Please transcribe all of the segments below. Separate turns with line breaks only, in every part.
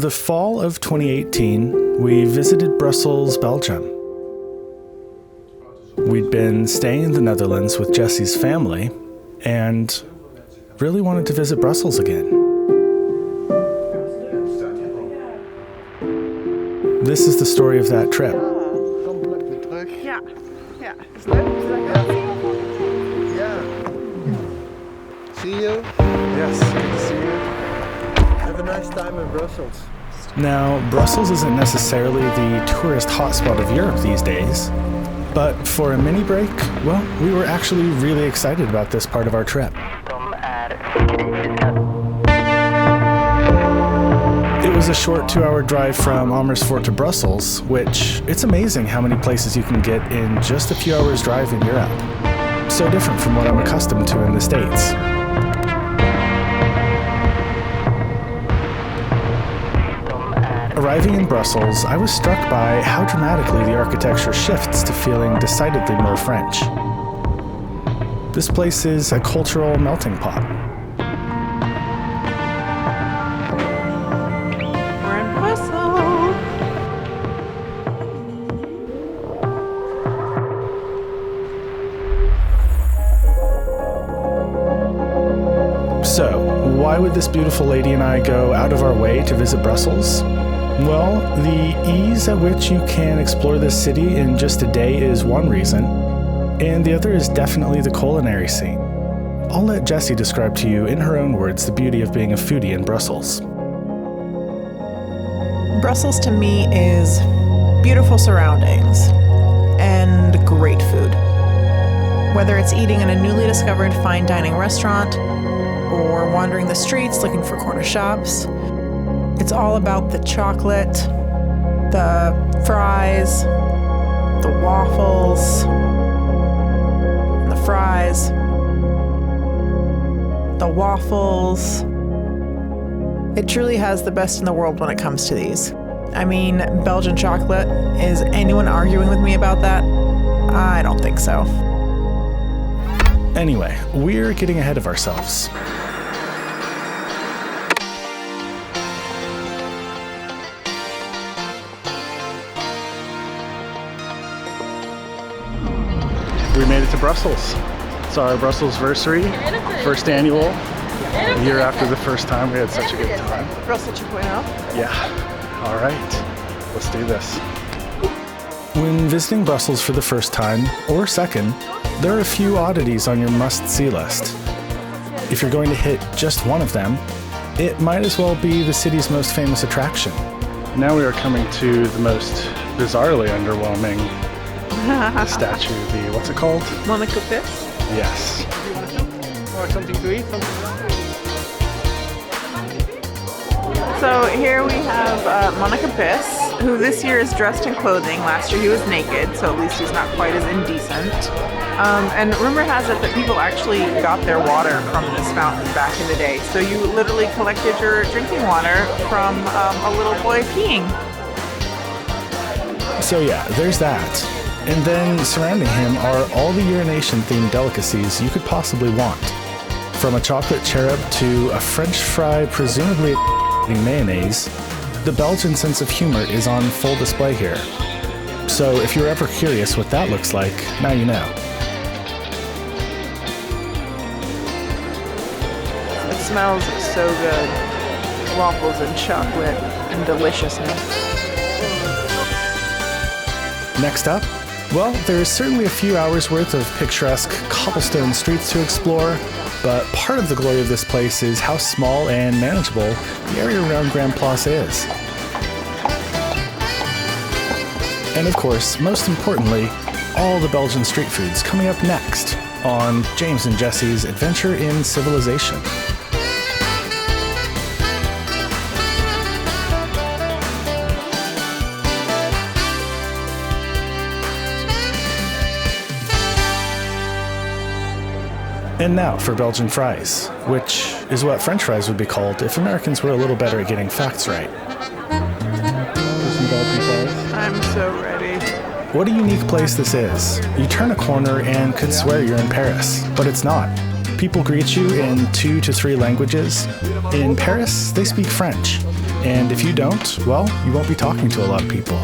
the fall of 2018, we visited Brussels, Belgium. We'd been staying in the Netherlands with Jesse's family and really wanted to visit Brussels again. This is the story of that trip.
Ja, ja, is leuk.
Yeah. See you.
Yes, good to see you.
Have a nice time in Brussels.
Now, Brussels isn't necessarily the tourist hotspot of Europe these days, but for a mini break, well, we were actually really excited about this part of our trip. It was a short 2-hour drive from Amersfoort to Brussels, which it's amazing how many places you can get in just a few hours drive in Europe. So different from what I'm accustomed to in the States. Arriving in Brussels, I was struck by how dramatically the architecture shifts to feeling decidedly more French. This place is a cultural melting pot.
We're in Brussels.
So, why would this beautiful lady and I go out of our way to visit Brussels? Well, the ease at which you can explore this city in just a day is one reason, and the other is definitely the culinary scene. I'll let Jessie describe to you in her own words the beauty of being a foodie in Brussels.
Brussels to me is beautiful surroundings and great food. Whether it's eating in a newly discovered fine dining restaurant or wandering the streets looking for corner shops, it's all about the chocolate, the fries, the waffles, the fries, the waffles. It truly has the best in the world when it comes to these. I mean, Belgian chocolate, is anyone arguing with me about that? I don't think so.
Anyway, we're getting ahead of ourselves. We made it to Brussels. It's our Brussels-versary, first annual. A year after the first time, we had such a good time.
Brussels 2.0.
Yeah. All right. Let's do this. When visiting Brussels for the first time, or second, there are a few oddities on your must-see list. If you're going to hit just one of them, it might as well be the city's most famous attraction. Now we are coming to the most bizarrely underwhelming statue, what's it called?
Monica Piss.
Yes.
Or something to eat?
So here we have Monica Piss, who this year is dressed in clothing. Last year he was naked, so at least he's not quite as indecent. And rumor has it that people actually got their water from this fountain back in the day. So you literally collected your drinking water from a little boy peeing.
So yeah, there's that. And then surrounding him are all the urination-themed delicacies you could possibly want. From a chocolate cherub to a French fry presumably mayonnaise, the Belgian sense of humor is on full display here. So if you're ever curious what that looks like, now you know.
It smells so good. Waffles and chocolate and deliciousness.
Next up, well, there is certainly a few hours worth of picturesque cobblestone streets to explore, but part of the glory of this place is how small and manageable the area around Grand Place is. And of course, most importantly, all the Belgian street foods coming up next on James and Jesse's Adventure in Civilization. And now for Belgian fries, which is what French fries would be called if Americans were a little better at getting facts right. Some Belgian fries.
I'm so ready.
What a unique place this is. You turn a corner and could swear you're in Paris, but it's not. People greet you in 2 to 3 languages. In Paris, they speak French. And if you don't, well, you won't be talking to a lot of people.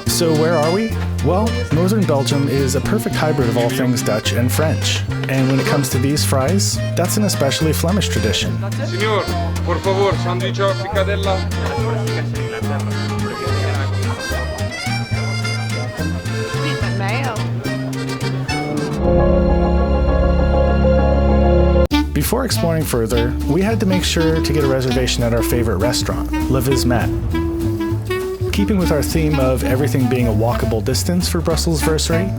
So where are we? Well, northern Belgium is a perfect hybrid of all things Dutch and French. And when it comes to these fries, that's an especially Flemish tradition.
Signor, por favor, sandwich picadella. Before exploring further, we had to make sure to get a reservation at our favorite restaurant, Le Vismet. Keeping with our theme of everything being a walkable distance for Brussels Versary,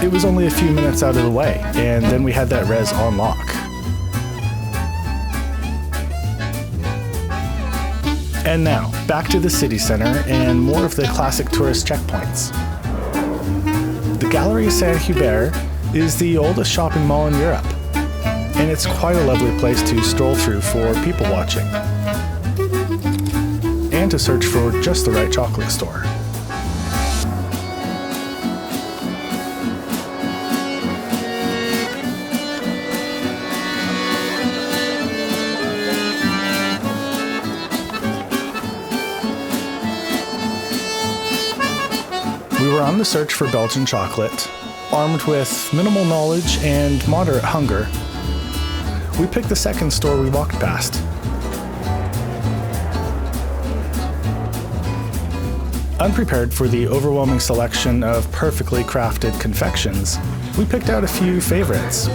it was only a few minutes out of the way, and then we had that res on lock. And now, back to the city center and more of the classic tourist checkpoints. The Galerie Saint-Hubert is the oldest shopping mall in Europe, and it's quite a lovely place to stroll through for people watching, and to search for just the right chocolate store. We were on the search for Belgian chocolate. Armed with minimal knowledge and moderate hunger, we picked the second store we walked past. Unprepared for the overwhelming selection of perfectly crafted confections, we picked out a few favorites.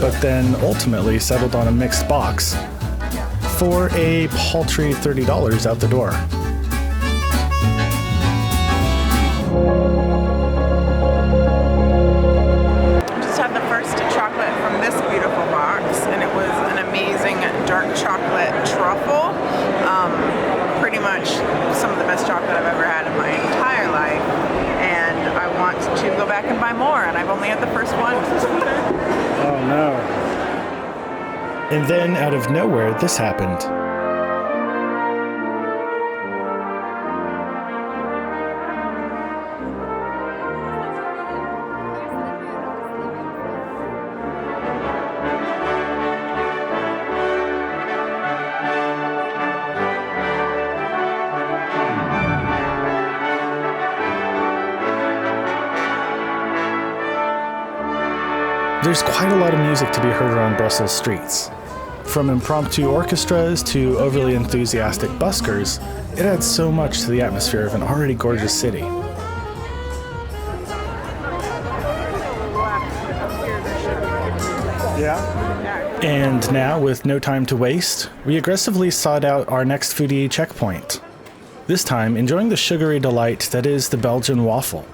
But then ultimately settled on a mixed box for a paltry $30 out the door.
Just had the first chocolate from this beautiful box, and it was an amazing dark chocolate truffle. Pretty much some of the best chocolate I've ever had in my entire life, and I want to go back and buy more, and I've only had the first one.
Oh no. And then out of nowhere, this happened. There's quite a lot of music to be heard around Brussels streets. From impromptu orchestras to overly enthusiastic buskers, it adds so much to the atmosphere of an already gorgeous city.
Yeah.
And now, with no time to waste, we aggressively sought out our next foodie checkpoint. This time, enjoying the sugary delight that is the Belgian waffle.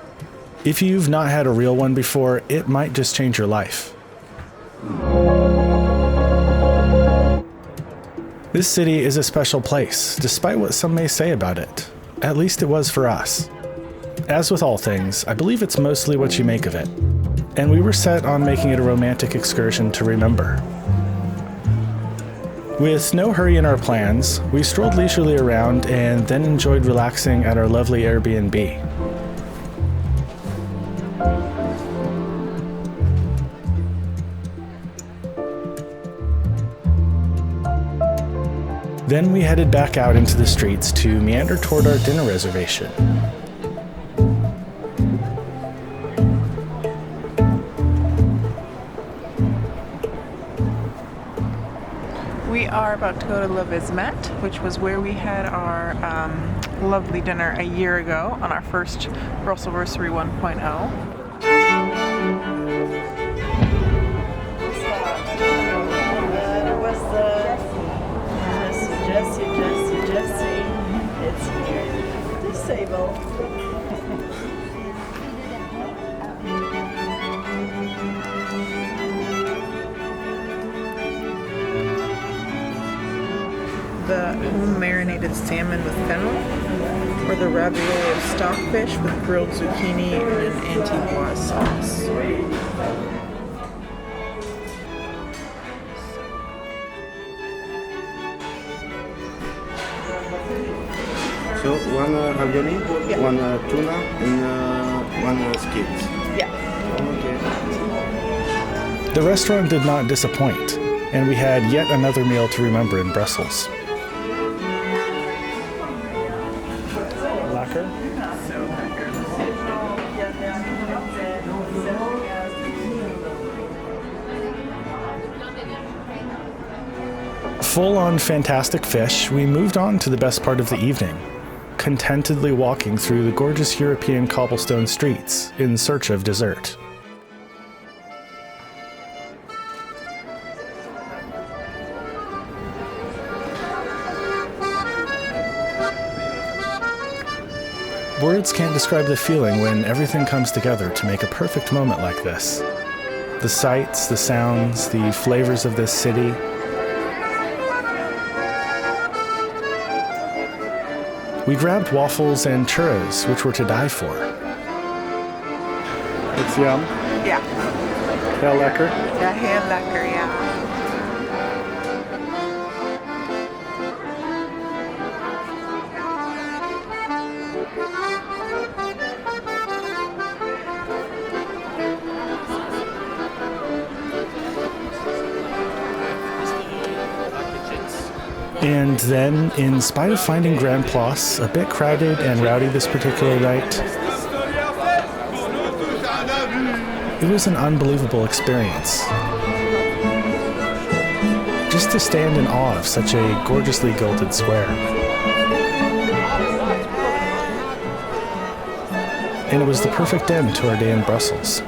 If you've not had a real one before, it might just change your life. This city is a special place, despite what some may say about it. At least it was for us. As with all things, I believe it's mostly what you make of it. And we were set on making it a romantic excursion to remember. With no hurry in our plans, we strolled leisurely around and then enjoyed relaxing at our lovely Airbnb. Then we headed back out into the streets to meander toward our dinner reservation.
We are about to go to Le Vismet, which was where we had our lovely dinner a year ago on our first Brusselsversary 1.0.
Jesse, it's here. Disabled.
The home-marinated salmon with fennel, or the ravioli of stockfish with grilled zucchini and an Antimoise sauce.
So one ravioli,
Yeah.
one tuna, and one skit.
Yeah.
Okay.
The restaurant did not disappoint. and we had yet another meal to remember in Brussels. Lekker? Full on fantastic fish, we moved on to the best part of the evening, contentedly walking through the gorgeous European cobblestone streets in search of dessert. Words can't describe the feeling when everything comes together to make a perfect moment like this. The sights, the sounds, the flavors of this city. We grabbed waffles and churros, which were to die for. It's yum.
Ja.
Heel lekker.
Ja, heel lekker, ja.
And then, in spite of finding Grand Place a bit crowded and rowdy this particular night, it was an unbelievable experience. Just to stand in awe of such a gorgeously gilded square. And it was the perfect end to our day in Brussels.